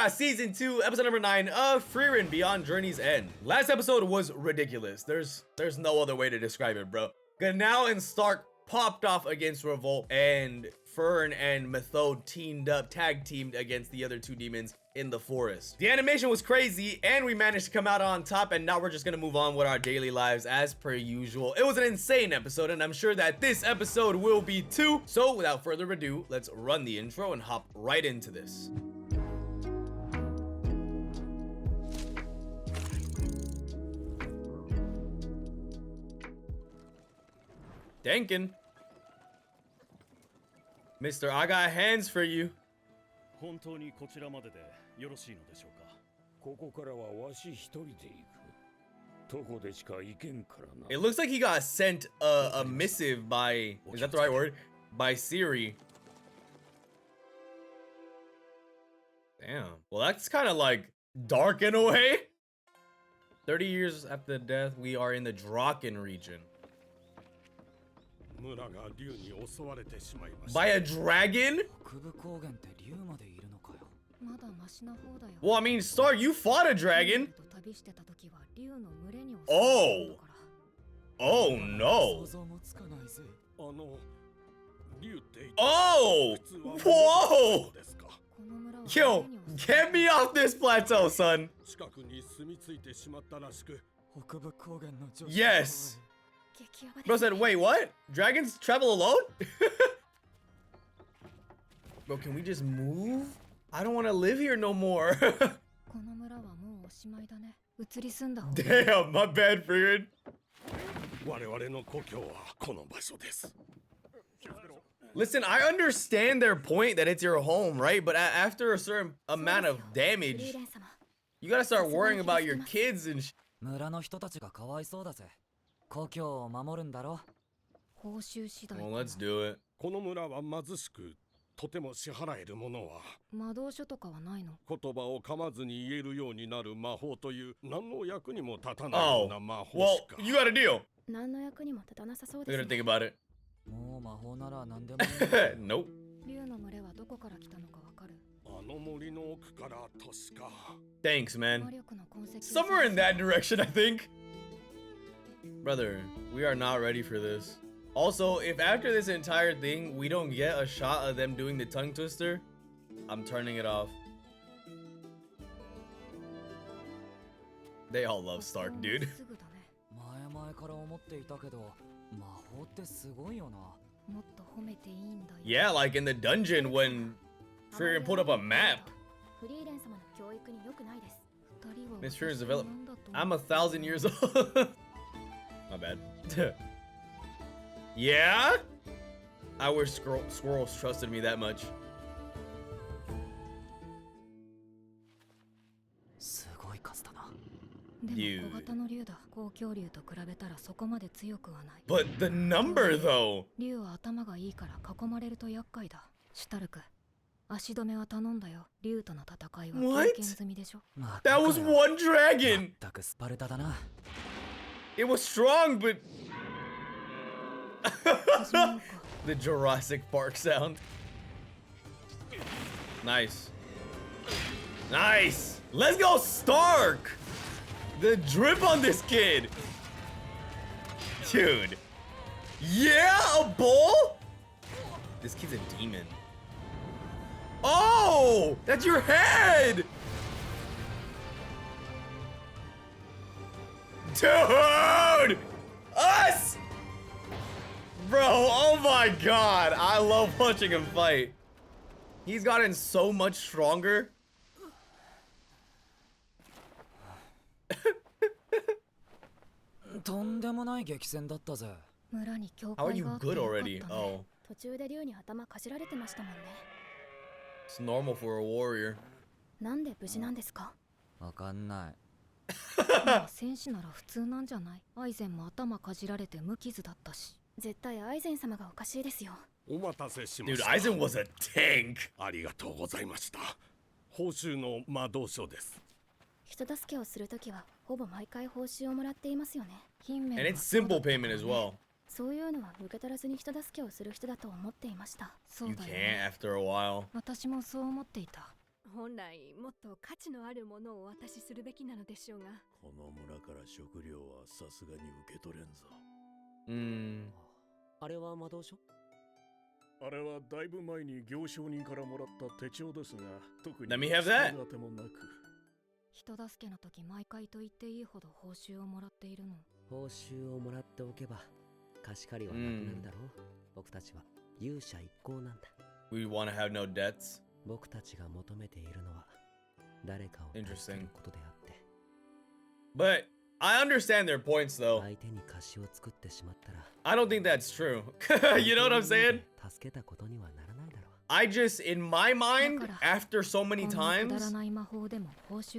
got season 2, episode number 9 of Frieren Beyond Journey's End. Last episode was ridiculous. There's no other way to describe it, bro. Ganao and Stark popped off against Revolt, and Fern and Methode tag teamed against the other two demons in the forest. The animation was crazy, and we managed to come out on top, and now we're just gonna move on with our daily lives as per usual. It was an insane episode, and I'm sure that this episode will be too. So without further ado, let's run the intro and hop right into this. Denkin. Mister, I got hands for you. It looks like he got sent a missive by, is that the right word? By Siri. Damn. Well, that's kind of like dark in a way. 30 years after death, we are in the Draken region. By a dragon? Well, I mean, Stark, you fought a dragon. Oh. Oh, no. Oh. Whoa. Yo, get me off this plateau, son. Yes. Bro said, wait, what? Dragons travel alone? Bro, can we just move? I don't want to live here no more. Damn, my bad, Frieren. Listen, I understand their point that it's your home, right? But after a certain amount of damage, you gotta start worrying about your kids and sh. Well, let's do it. Oh, well, you got a deal. We're gonna think about it. Nope. Thanks, man. Somewhere in that direction, I think. Brother, we are not ready for this. Also, if after this entire thing, we don't get a shot of them doing the tongue twister, I'm turning it off. They all love Stark, dude. Yeah, like in the dungeon when Frieren put up a map. Miss Frieren's developed. I'm 1,000 years old. My bad. Yeah? I wish squirrels trusted me that much. Dude. But the number though. What? That was one dragon. It was strong, but the Jurassic Park sound. Nice. Nice. Let's go, Stark. The drip on this kid. Dude. Yeah, a bull? This kid's a demon. Oh, that's your head. Dude! Us! Bro, oh my god. I love watching him fight. He's gotten so much stronger. How are you good already? Oh. It's normal for a warrior. Dude, Aizen was a tank. And it's simple payment as well. You can't after a while. 本来もっと価値のあるものをお渡しするべきなのでしょうが。この村から食料はさすがに受け取れんぞ。あれは魔導書？あれはだいぶ前に行商人からもらった手帳ですが、特に Let me have that. 当てもなく。人助けの時毎回と言っていいほど報酬をもらっているの。報酬をもらっておけば貸し借りはなくなるだろう。僕たちは勇者一行なんだ。We want to have no debts. 僕たちが求めているのは誰かを助けることであって。But I understand their points though. 相手に貸しを作ってしまったら I don't think that's true. You know what I'm saying? 助けたことにはならないだろう。I just, in my mind, after so many times,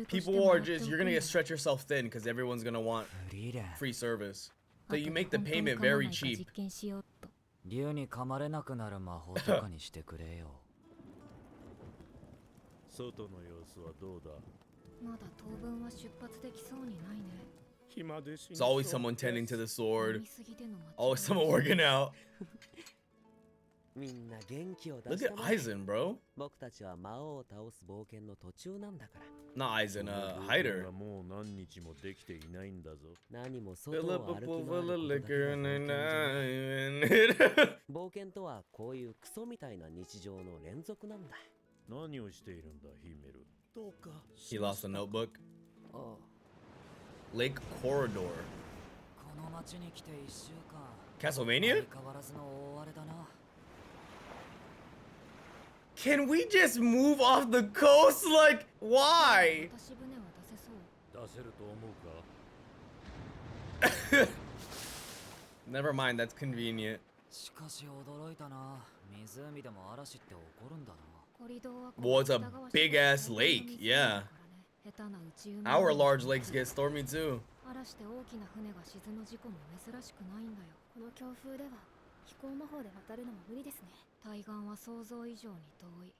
people are just, you're gonna get stretch yourself thin because everyone's gonna want free service. So you make the payment very cheap. 竜に噛まれなくなる魔法とかにしてくれよ。外の様子はどうだ？まだ当分は出発できそうにないね。 It's always someone tending to the sword. Always someone working out. みんな元気を出 Look して at Aizen, bro. 僕たちは魔王を倒す冒険の途中なんだから。 Not Aizen, Hyder. もう何日もできていないんだぞ。何も Fill 外 up を a 歩き pool 回 full of ることだけ liquor が and 冒 then 険じゃない。 I... 冒険とはこういうクソみたいな日常の連続なんだ。何をしているんだ、ヒメル。どうか。He lost a notebook. ああ Lake Corridor. この町に来て1週間。 Castlevania? 変わらずの大荒れだな。 Can we just move off the coast? Like, why? 渡し船は出せそう。出せると思うか？ Never mind, that's convenient. しかし驚いたな。湖でも嵐って起こるんだな。 Well, it's a big ass lake, yeah. Our large lakes get stormy too. 嵐して大きな船が沈む事故も珍しくないんだよ。この強風では飛行魔法で渡るのも無理ですね。対岸は想像以上に遠い。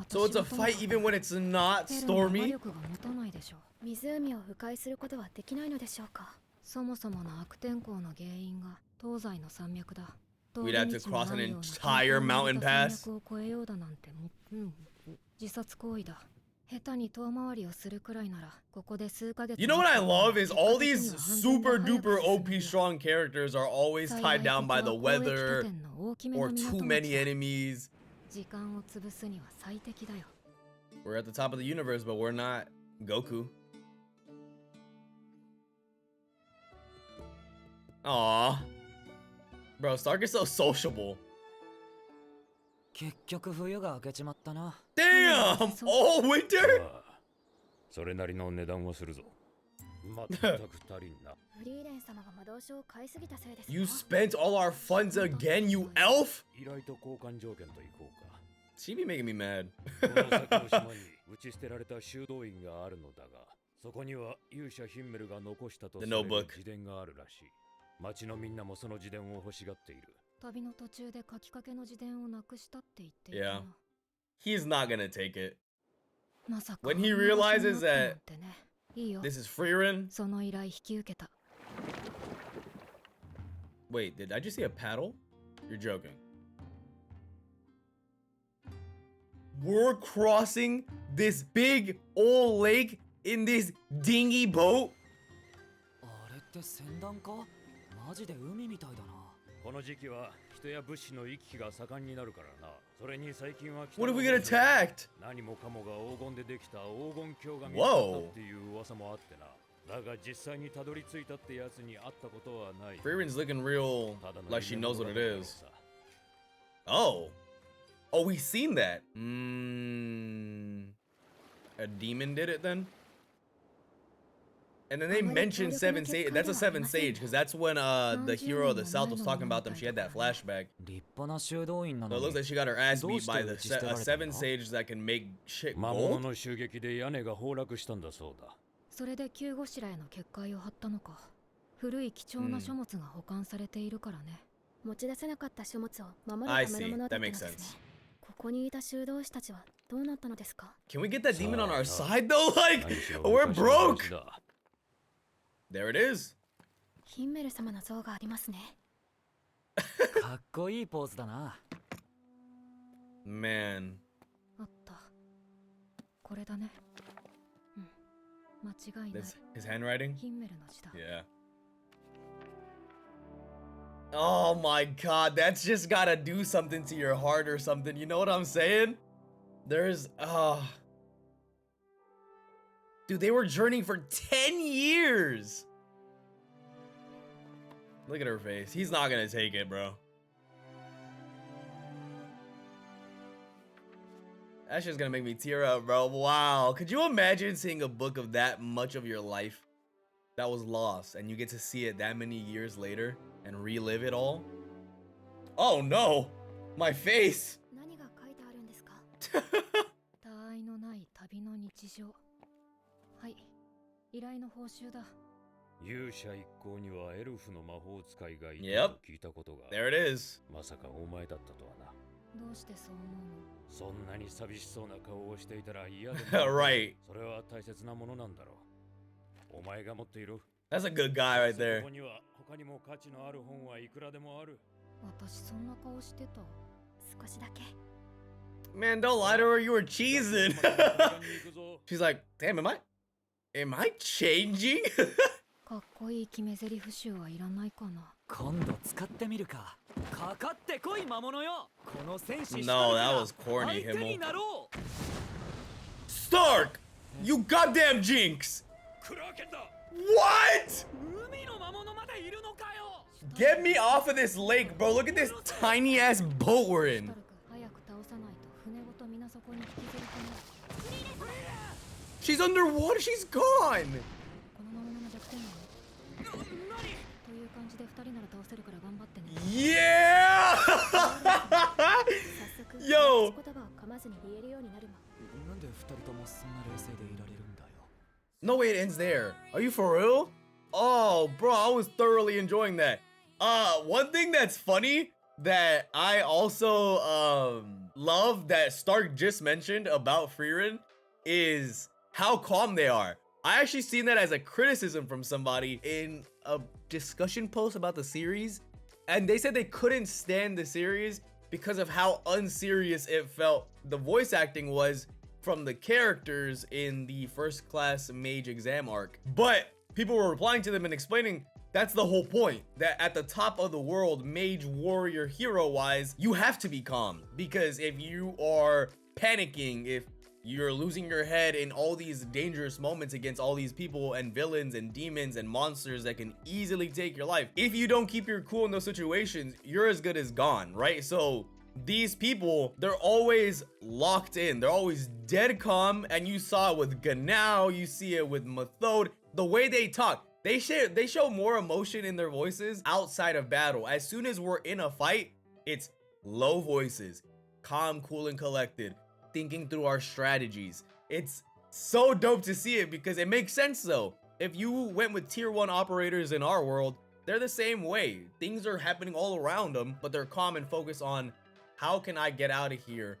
So it's a fight even when it's not stormy? 湖を迂回することはできないのでしょうか。そもそもの悪天候の原因が東西の山脈だ。 We'd have to cross an entire mountain pass. 自殺行為だ。下手に遠回りをするくらいならここで数ヶ月。 You know what I love is all these super duper OP strong characters are always tied down by the weather or too many enemies. 時間を潰すには最適だよ。 We're at the top of the universe, but we're not Goku. Aww. Bro, Stark is so sociable. 結局冬が明けちまったな。 Damn! All winter? それなりの値段をするぞ。まったく足りんな。フリーレン様が魔導書を買いすぎたせいです。 You spent all our funds again, you elf? 依頼と交換条件といこうか。 She be making me mad. この先の島に打ち捨てられた修道院があるのだが、そこには勇者ヒンメルが残したとされる自伝があるらしい。町のみんなもその自伝を欲しがっている。旅の途中で書きかけの自伝をなくしたって言っていたな。 Yeah. He's not gonna take it. まさか When he realizes that いいよ。 this is Frieren. その依頼引き受けた。 Wait, did I just see a paddle? You're joking. We're crossing this big old lake in this dingy boat? あれって船団か？マジで海みたいだな。この時期は人や物資の行き来が盛んになるからな。それに最近は What if we get attacked? 何もかもが黄金でできた黄金鏡が見つかったっていう噂もあってな。だが実際にたどり着いたってやつに会ったことはない。 Frieren's looking real like she knows what it is. Oh. Oh, we seen that. A demon did it then? And then they mentioned Seven Sage. That's a Seven Sage because that's when the hero of the South was talking about them. She had that flashback. 立派な修道院な So の it に。 looks like she got her ass beat by the Seven Sages that can make shit 魔物 gold. の襲撃で屋根が崩落したんだそうだ。それで急ごしらえの結界を張ったのか。古い貴重な書物が保管されているからね。持ち出せなかった書物を守るためのものだったのですね。ここにいた修道士たちはどうなったのですか？ Can we get that demon on our side though? Like, we're broke. There it is. ヒンメル様の像がありますね。かっこいいポーズだな。Man. あった。これだね。間違いない。This his handwriting? ヒンメルの字だ。Yeah. Oh my god, that's just gotta do something to your heart or something. You know what I'm saying? There's dude, they were journeying for 10 years. Look at her face. He's not gonna take it, bro. That's just gonna make me tear up, bro. Wow. Could you imagine seeing a book of that much of your life that was lost and you get to see it that many years later and relive it all? Oh no. My face. 何が書いてあるんですか？他愛のない旅の日常。はい。依頼の報酬だ。勇者一行にはエルフの魔法使いがいる Yep. と聞いたことが。There it is. まさかお前だったとはな。どうしてそう思うの？そんなに寂しそうな顔をしていたら嫌でも。Right. それは大切なものなんだろう。お前が持っている。That's a good guy right there. ここには他にも価値のある本はいくらでもある。私そんな顔してた。少しだけ。Man, don't lie to her. You were cheesing. She's like, damn, am I changing? かっこいい決め台詞集はいらないかな。今度使ってみるか。かかってこい魔物よ。この戦士 No, that was corny, 相手に Himmel. なろう。 Stark! You goddamn jinx! クラーケンだ。 What? 海の魔物までいるのかよ。 Get me off of this lake, bro. Look at this tiny ass boat we're in. 早く倒さないと船ごと水底に引きずり込まれる。 She's underwater. She's gone. このままの弱点なの。という感じで2人なら倒せるから頑張ってね。Yeah! 早速 Yo! 言葉を噛まずに言えるようになるわ。なんで二人ともそんな冷静でいられるんだよ。 No way, it ends there. Are you for real? Oh, bro, I was thoroughly enjoying that. One thing that's funny that I also love that Stark just mentioned about Frieren is how calm they are. I actually seen that as a criticism from somebody in a discussion post about the series, and they said they couldn't stand the series because of how unserious it felt the voice acting was from the characters in the first class mage exam arc. But people were replying to them and explaining that's the whole point, that at the top of the world, mage, warrior, hero wise, you have to be calm, because if you are panicking, if you're losing your head in all these dangerous moments against all these people and villains and demons and monsters that can easily take your life, if you don't keep your cool in those situations, you're as good as gone, right? So these people, they're always locked in, they're always dead calm, and you saw it with Ganao, you see it with Methode, the way they talk, they show more emotion in their voices outside of battle. As soon as we're in a fight, it's low voices, calm, cool, and collected, thinking through our strategies. It's so dope to see it because it makes sense though. If you went with tier 1 operators in our world, they're the same way. Things are happening all around them, but they're calm and focused on how can I get out of here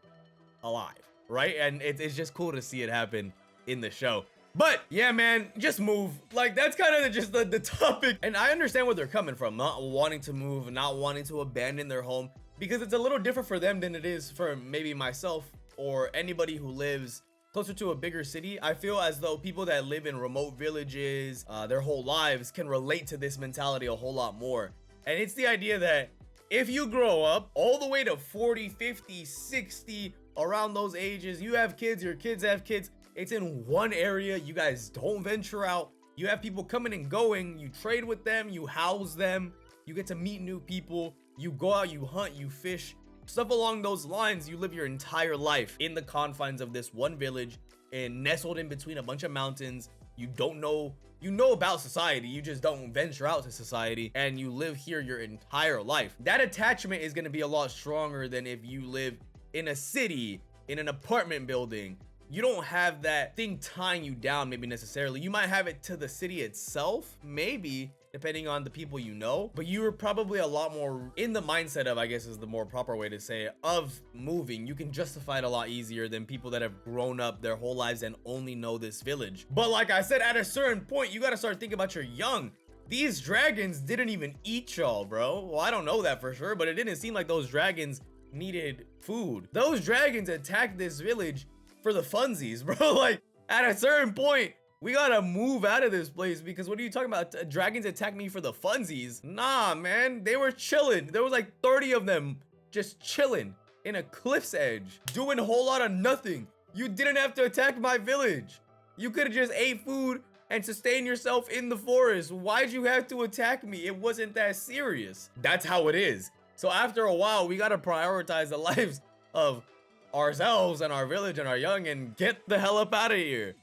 alive, right? And it's just cool to see it happen in the show. But yeah, man, just move. Like, that's kind of just the topic. And I understand where they're coming from, not wanting to move, not wanting to abandon their home, because it's a little different for them than it is for maybe myself or anybody who lives closer to a bigger city. I feel as though people that live in remote villages their whole lives can relate to this mentality a whole lot more. And it's the idea that if you grow up all the way to 40, 50, 60, around those ages, you have kids, your kids have kids, it's in one area, you guys don't venture out, you have people coming and going, you trade with them, you house them, you get to meet new people, you go out, you hunt, you fish, stuff along those lines. You live your entire life in the confines of this one village and nestled in between a bunch of mountains. You don't know, you know about society, you just don't venture out to society, and you live here your entire life. That attachment is going to be a lot stronger than if you live in a city, in an apartment building. You don't have that thing tying you down, maybe necessarily. You might have it to the city itself, maybe, depending on the people you know, but you were probably a lot more in the mindset of, I guess is the more proper way to say it, of moving. You can justify it a lot easier than people that have grown up their whole lives and only know this village. But like I said, at a certain point, you got to start thinking about your young. These dragons didn't even eat y'all, bro. Well, I don't know that for sure, but it didn't seem like those dragons needed food. Those dragons attacked this village for the funsies, bro. Like, at a certain point, we gotta move out of this place, because what are you talking about? Dragons attack me for the funsies? Nah, man, they were chilling. There was like 30 of them just chilling in a cliff's edge, doing a whole lot of nothing. You didn't have to attack my village. You could have just ate food and sustained yourself in the forest. Why'd you have to attack me? It wasn't that serious. That's how it is. So after a while, we gotta prioritize the lives of ourselves and our village and our young and get the hell up out of here.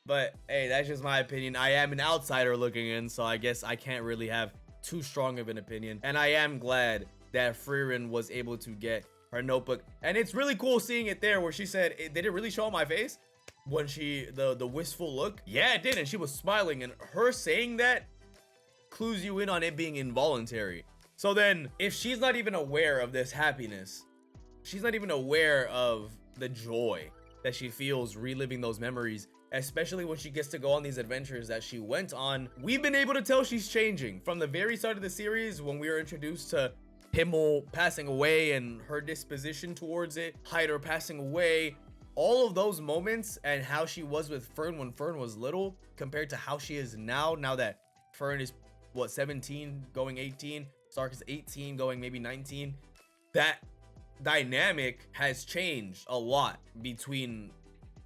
But hey, that's just my opinion. I am an outsider looking in, so I guess I can't really have too strong of an opinion. And I am glad that Frieren was able to get her notebook. And it's really cool seeing it there where she said, did it really show on my face? When she, the wistful look? Yeah, it did, and she was smiling, and her saying that clues you in on it being involuntary. So then, if she's not even aware of this happiness, she's not even aware of the joy that she feels reliving those memories, especially when she gets to go on these adventures that she went on. We've been able to tell she's changing from the very start of the series when we were introduced to Himmel passing away and her disposition towards it, Hyder passing away, all of those moments, and how she was with Fern when Fern was little compared to how she is now that Fern is what, 17 going 18, Stark is 18 going maybe 19. That dynamic has changed a lot between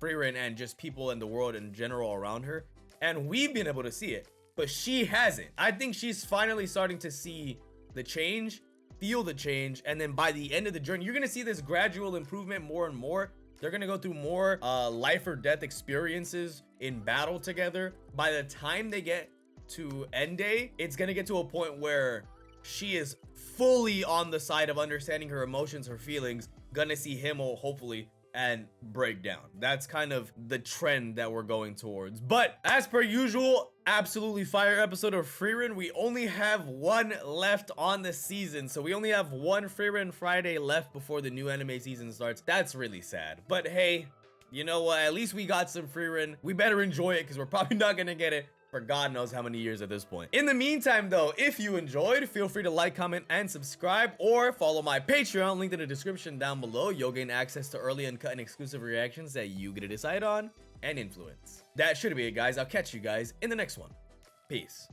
Frieren and just people in the world in general around her, and we've been able to see it, but she hasn't. I think she's finally starting to see the change, feel the change, and then by the end of the journey, you're gonna see this gradual improvement more and more. They're gonna go through more life or death experiences in battle together. By the time they get to end day, it's gonna get to a point where she is fully on the side of understanding her emotions, her feelings, gonna see Himmel hopefully and break down. That's kind of the trend that we're going towards. But as per usual, absolutely fire episode of Frieren. We only have one left on the season, so we only have one Frieren Friday left before the new anime season starts. That's really sad, but hey, you know what, at least we got some Frieren. We better enjoy it, because we're probably not gonna get it for God knows how many years at this point. In the meantime though, if you enjoyed, feel free to like, comment, and subscribe, or follow my Patreon, linked in the description down below. You'll gain access to early, uncut, and exclusive reactions that you get to decide on and influence. That should be it, guys. I'll catch you guys in the next one. Peace.